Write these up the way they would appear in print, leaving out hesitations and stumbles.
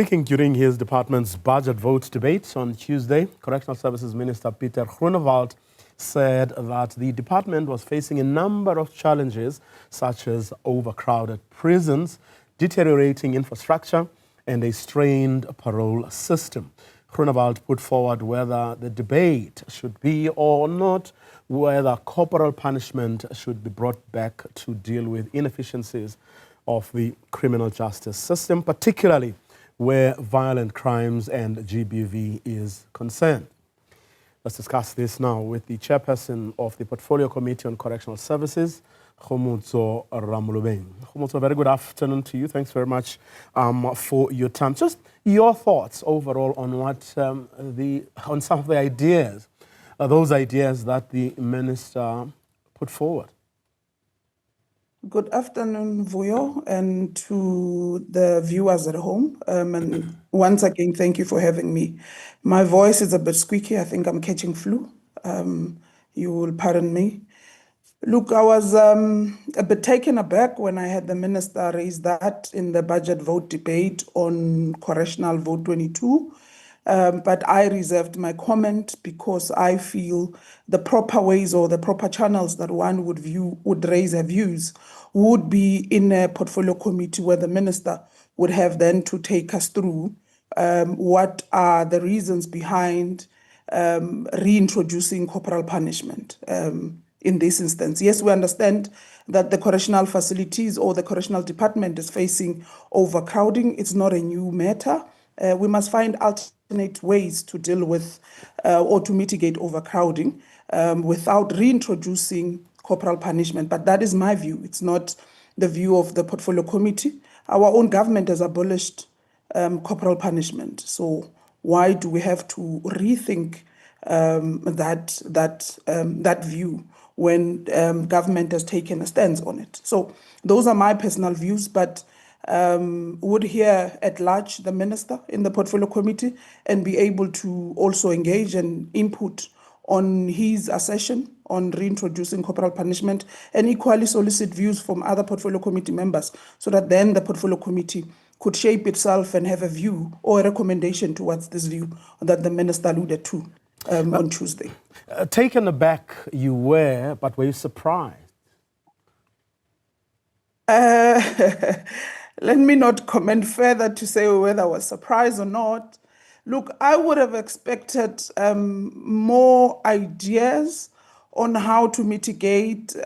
Speaking during his department's budget vote debate on Tuesday, Correctional Services Minister Pieter Groenewald said that the department was facing a number of challenges, such as overcrowded prisons, deteriorating infrastructure, and a strained parole system. Groenewald put forward whether the debate should be or not, whether corporal punishment should be brought back to deal with inefficiencies of the criminal justice system, particularly where violent crimes and GBV is concerned. Let's discuss this now with the chairperson of the Portfolio Committee on Correctional Services, Kgomotso Ramolobeng. Kgomotso, very good afternoon to you. Thanks very much for your time. Just your thoughts overall on what on some of the ideas, those ideas that the minister put forward. Good afternoon, Vuyo, and to the viewers at home. And once again, thank you for having me. My voice is a bit squeaky. I think I'm catching flu. You will pardon me. Look, I was a bit taken aback when I had the minister raise that in the budget vote debate on Correctional Vote 22. But I reserved my comment because I feel the proper ways or the proper channels that one would raise her views would be in a portfolio committee where the minister would have then to take us through what are the reasons behind reintroducing corporal punishment in this instance. Yes, we understand that the correctional facilities or the correctional department is facing overcrowding. It's not a new matter. We must find alternate ways to deal with or to mitigate overcrowding without reintroducing corporal punishment. But that is my view. It's not the view of the portfolio committee. Our own government has abolished corporal punishment. So why do we have to rethink that view when government has taken a stance on it? So those are my personal views, but would hear at large the minister in the portfolio committee and be able to also engage and input on his assertion on reintroducing corporal punishment, and equally solicit views from other portfolio committee members so that then the portfolio committee could shape itself and have a view or a recommendation towards this view that the minister alluded to on Tuesday. Taken aback you were, but were you surprised? Let me not comment further to say whether I was surprised or not. Look, I would have expected more ideas on how to mitigate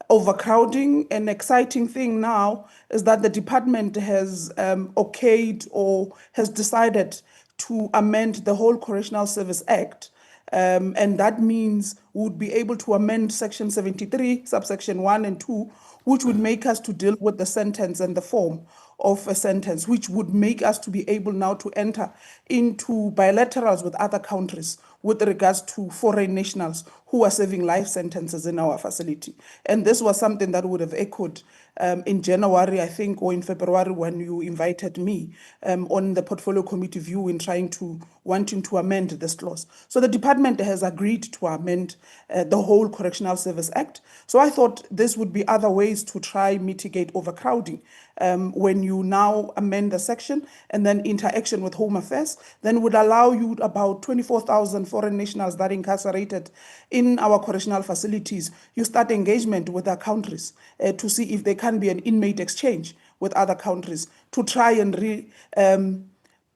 overcrowding. An exciting thing now is that the department has okayed or has decided to amend the whole Correctional Service Act. And that means we would be able to amend Section 73, subsection 1 and 2, which would make us to deal with the sentence and the form of a sentence, which would make us to be able now to enter into bilaterals with other countries with regards to foreign nationals who are serving life sentences in our facility. And this was something that would have echoed in January, I think, or in February when you invited me on the portfolio committee view in wanting to amend this clause. So the department has agreed to amend the whole Correctional Service Act. So I thought this would be other ways to try mitigate overcrowding. When you now amend the section and then interaction with Home Affairs, then would allow you about 24,000 foreign nationals that are incarcerated in our correctional facilities. You start engagement with our countries to see if there can be an inmate exchange with other countries to try and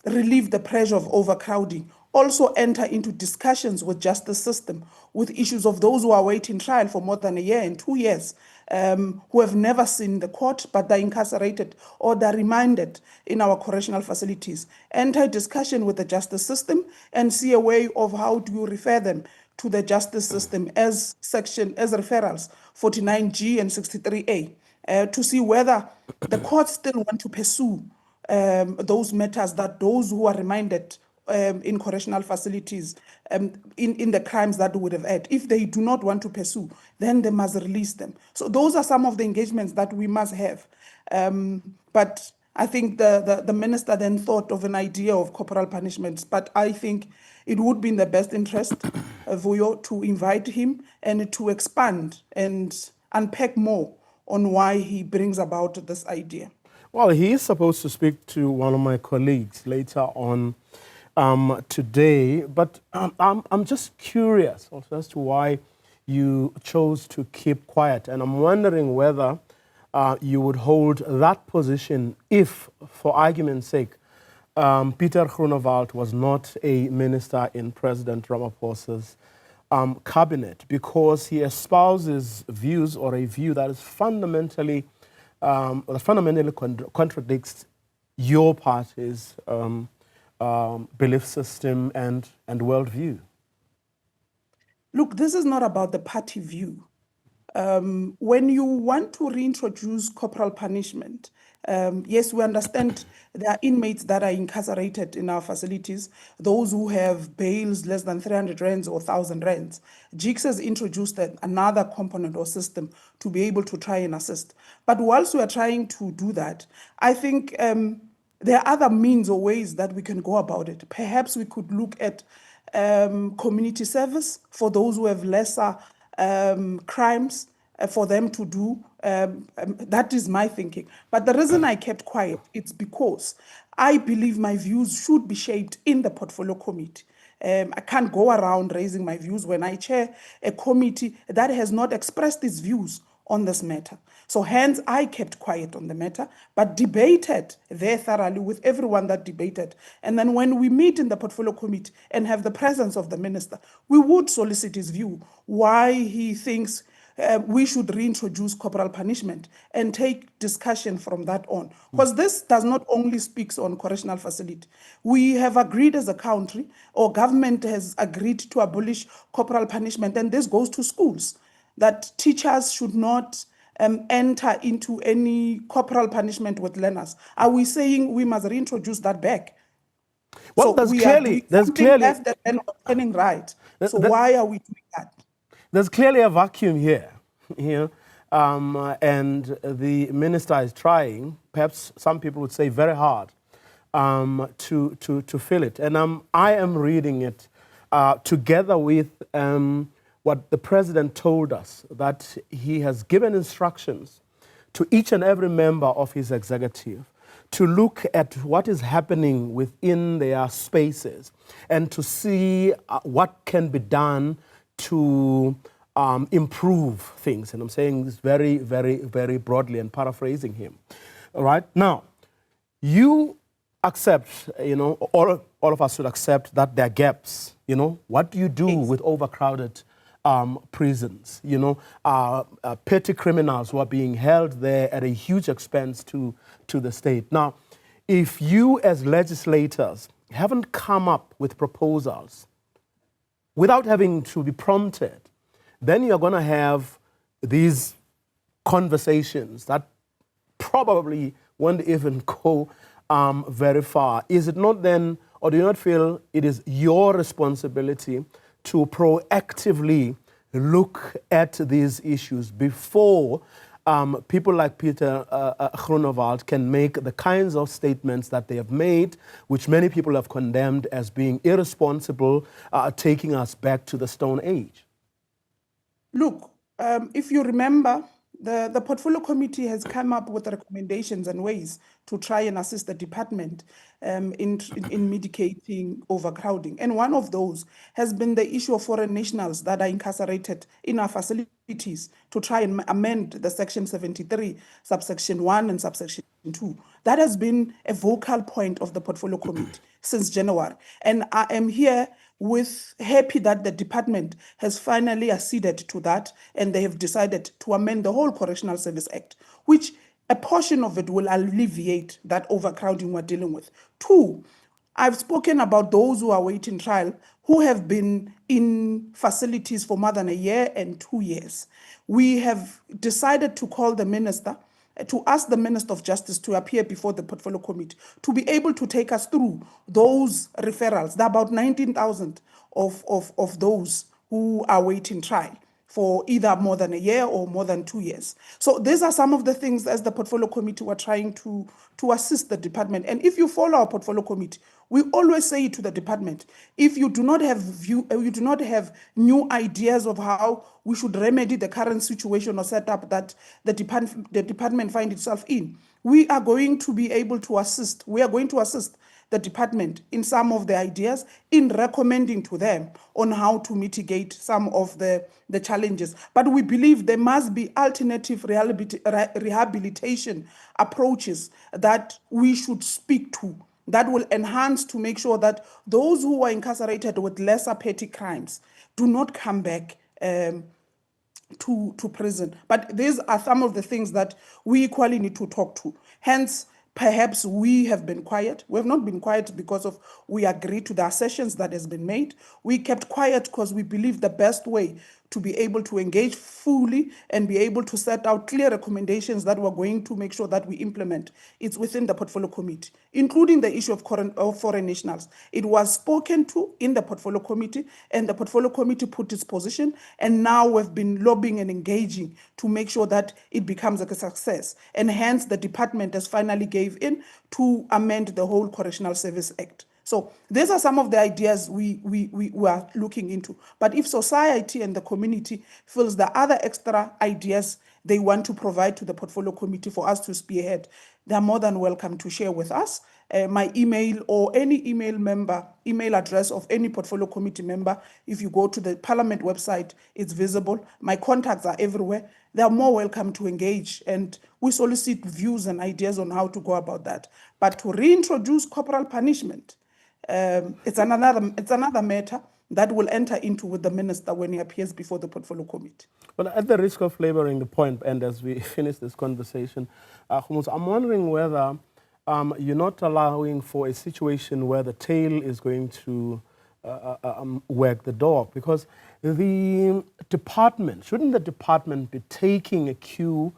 relieve the pressure of overcrowding. Also enter into discussions with justice system with issues of those who are waiting trial for more than a year and 2 years, who have never seen the court, but they're incarcerated or they're remanded in our correctional facilities. Enter discussion with the justice system and see a way of how do you refer them to the justice system as referrals 49G and 63A, to see whether the courts still want to pursue those matters that those who are remanded in correctional facilities in the crimes that would have had. If they do not want to pursue, then they must release them. So those are some of the engagements that we must have. But I think the minister then thought of an idea of corporal punishments, but I think it would be in the best interest of Vuyo to invite him and to expand and unpack more on why he brings about this idea. Well, he is supposed to speak to one of my colleagues later on today, but I'm just curious also as to why you chose to keep quiet. And I'm wondering whether you would hold that position if, for argument's sake, Pieter Groenewald was not a minister in President Ramaphosa's cabinet, because he espouses views or a view that is fundamentally contradicts your party's belief system and worldview. Look, this is not about the party view. When you want to reintroduce corporal punishment, yes, we understand there are inmates that are incarcerated in our facilities, those who have bails less than 300 rands or 1,000 rands. GIX has introduced another component or system to be able to try and assist. But whilst we are trying to do that, I think there are other means or ways that we can go about it. Perhaps we could look at community service for those who have lesser crimes for them to do. That is my thinking. But the reason I kept quiet, it's because I believe my views should be shaped in the portfolio committee. I can't go around raising my views when I chair a committee that has not expressed its views on this matter. So hence, I kept quiet on the matter, but debated there thoroughly with everyone that debated. And then when we meet in the portfolio committee and have the presence of the minister, we would solicit his view, why he thinks we should reintroduce corporal punishment and take discussion from that on. Because this does not only speak on correctional facility. We have agreed as a country, or government has agreed to abolish corporal punishment, and this goes to schools, that teachers should not enter into any corporal punishment with learners. Are we saying we must reintroduce that back? Well, so we are doing something left and turning right. So why are we doing that? There's clearly a vacuum here, and the minister is trying, perhaps some people would say very hard, to fill it. And I am reading it together with what the president told us, that he has given instructions to each and every member of his executive to look at what is happening within their spaces and to see what can be done to improve things. And I'm saying this very, very, very broadly and paraphrasing him. All right? Now, you accept, all of us should accept that there are gaps. What do you do with overcrowded prisons? Petty criminals who are being held there at a huge expense to the state. Now, if you as legislators haven't come up with proposals without having to be prompted, then you're going to have these conversations that probably won't even go very far. Is it not then, or do you not feel it is your responsibility to proactively look at these issues before people like Pieter Groenewald can make the kinds of statements that they have made, which many people have condemned as being irresponsible, taking us back to the Stone Age? Look, if you remember, the portfolio committee has come up with recommendations and ways to try and assist the department in mitigating overcrowding. And one of those has been the issue of foreign nationals that are incarcerated in our facilities, to try and amend the Section 73, subsection 1 and subsection 2. That has been a vocal point of the portfolio committee since January. And I am here happy that the department has finally acceded to that, and they have decided to amend the whole Correctional Service Act, which a portion of it will alleviate that overcrowding we're dealing with. 2, I've spoken about those who are awaiting trial, who have been in facilities for more than a year and 2 years. We have decided to call the minister, to ask the Minister of Justice to appear before the portfolio committee, to be able to take us through those referrals. There are about 19,000 of those who are waiting trial for either more than a year or more than 2 years. So these are some of the things as the portfolio committee were trying to assist the department. And if you follow our portfolio committee, we always say to the department, if you do not have new ideas of how we should remedy the current situation or setup that the department finds itself in, we are going to be able to assist. We are going to assist the department in some of the ideas, in recommending to them on how to mitigate some of the challenges. But we believe there must be alternative rehabilitation approaches that we should speak to, that will enhance to make sure that those who are incarcerated with lesser petty crimes do not come back to prison. But these are some of the things that we equally need to talk to. Hence, perhaps we have been quiet. We have not been quiet because of we agree to the assertions that has been made. We kept quiet because we believe the best way to be able to engage fully and be able to set out clear recommendations that we're going to make sure that we implement. It's within the portfolio committee, including the issue of foreign nationals. It was spoken to in the portfolio committee, and the portfolio committee put its position, and now we've been lobbying and engaging to make sure that it becomes a success. And hence the department has finally gave in to amend the whole Correctional Service Act. So these are some of the ideas we are looking into. But if society and the community feels the other extra ideas they want to provide to the portfolio committee for us to spearhead, they're more than welcome to share with us. My email or any email address of any portfolio committee member, if you go to the Parliament website, it's visible. My contacts are everywhere. They are more welcome to engage, and we solicit views and ideas on how to go about that. But to reintroduce corporal punishment, it's another matter that will enter into with the minister when he appears before the portfolio committee. Well, at the risk of laboring the point, and as we finish this conversation, Kgomotso, I'm wondering whether you're not allowing for a situation where the tail is going to wag the dog, because the department, shouldn't the department be taking a cue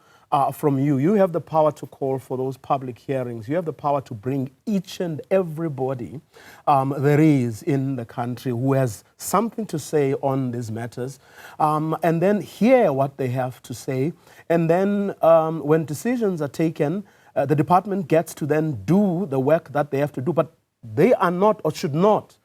from you? You have the power to call for those public hearings. You have the power to bring each and everybody there is in the country who has something to say on these matters, and then hear what they have to say. And then when decisions are taken, the department gets to then do the work that they have to do. But they are not or should not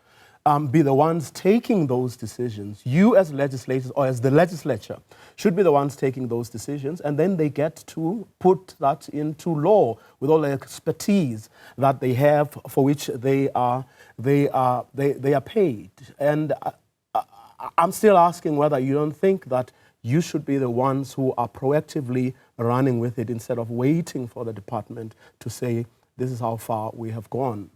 be the ones taking those decisions. You as legislators or as the legislature should be the ones taking those decisions, and then they get to put that into law with all the expertise that they have, for which they are paid. And I'm still asking whether you don't think that you should be the ones who are proactively running with it instead of waiting for the department to say, this is how far we have gone.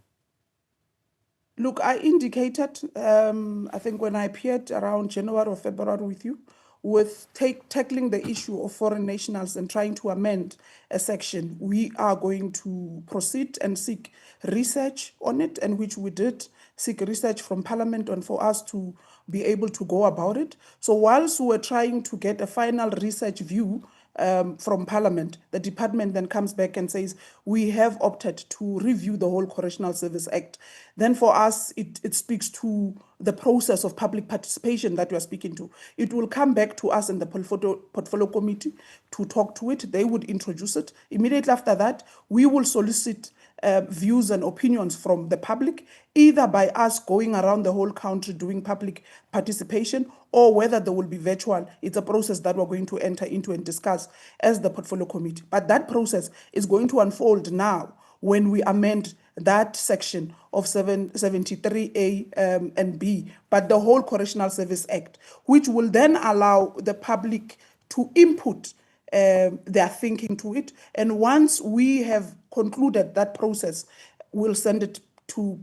Look, I indicated, I think when I appeared around January or February with you, with tackling the issue of foreign nationals and trying to amend a section, we are going to proceed and seek research on it, and which we did seek research from Parliament and for us to be able to go about it. So whilst we were trying to get a final research view from Parliament, the department then comes back and says, we have opted to review the whole Correctional Service Act. Then for us, it speaks to the process of public participation that we are speaking to. It will come back to us in the portfolio committee to talk to it. They would introduce it. Immediately after that, we will solicit views and opinions from the public, either by us going around the whole country doing public participation, or whether there will be virtual. It's a process that we're going to enter into and discuss as the portfolio committee. But that process is going to unfold now when we amend that section of 773A and B, but the whole Correctional Service Act, which will then allow the public to input their thinking to it. And once we have concluded that process, we'll send it to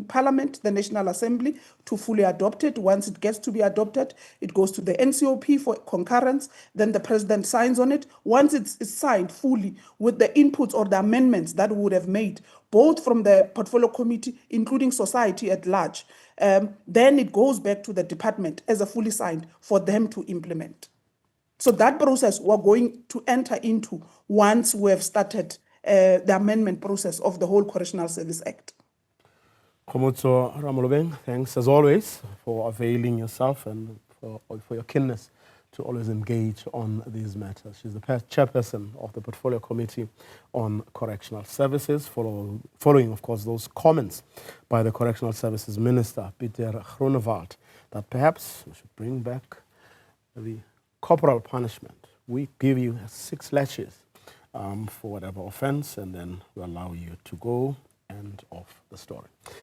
Parliament, the National Assembly, to fully adopt it. Once it gets to be adopted, it goes to the NCOP for concurrence. Then the President signs on it. Once it's signed fully with the inputs or the amendments that we would have made, both from the Portfolio Committee, including society at large, then it goes back to the department as a fully signed for them to implement. So that process we're going to enter into once we have started the amendment process of the whole Correctional Service Act. Kgomotso Ramolobeng, thanks as always for availing yourself and for your keenness to always engage on these matters. She's the chairperson of the Portfolio Committee on Correctional Services, following, of course, those comments by the Correctional Services Minister, Pieter Groenewald, that perhaps we should bring back the corporal punishment. We give you 6 lashes for whatever offense, and then we allow you to go. End of the story.